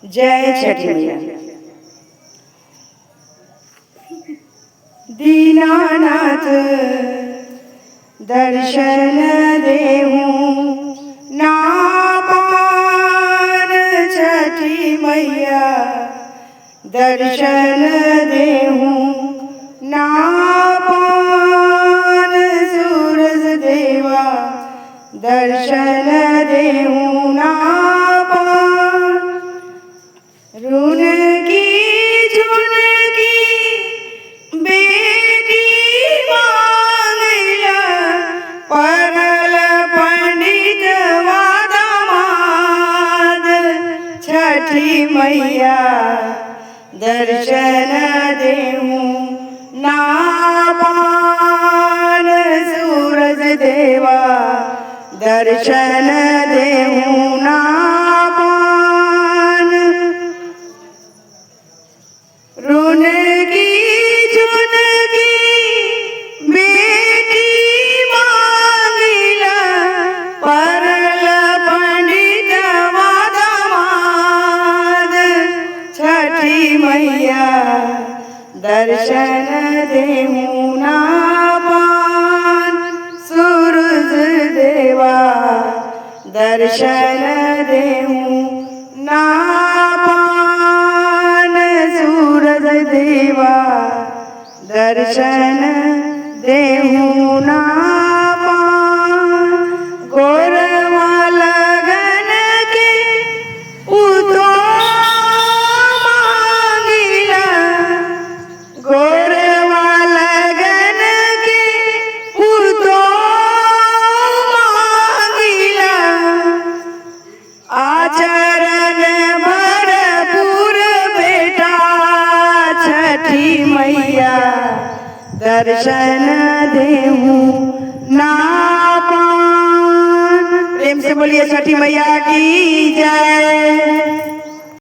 जय छठी मैया। दीनानाथ दर्शन देहूं ना पार, छठी मैया दर्शन देहूं ना पार, सूरज देवा दर्शन देहूं ना पार। ऋण की झुन की बेटी मांगला, परल पंडित वादामाद, छठी मैया दर्शन देहूं ना पार, सूरज देवा दर्शन देहूं ना पार। ऋण की झुन की बेटी मांगला, परल पंडित वादामाद, छठी मैया दर्शन देहूं ना पार, सूरज देवा दर्शन देहूं ना पार, सूरज देवा दर्शन देहूं ना पार। गोरवा लगन के उतो मांगिला, गोरवा लगन के उतो मांगिला, आचरण भरपूर बेटा, छठी मैया दर्शन देहूं ना पार। प्रेम से बोलिए छठी मैया की जय।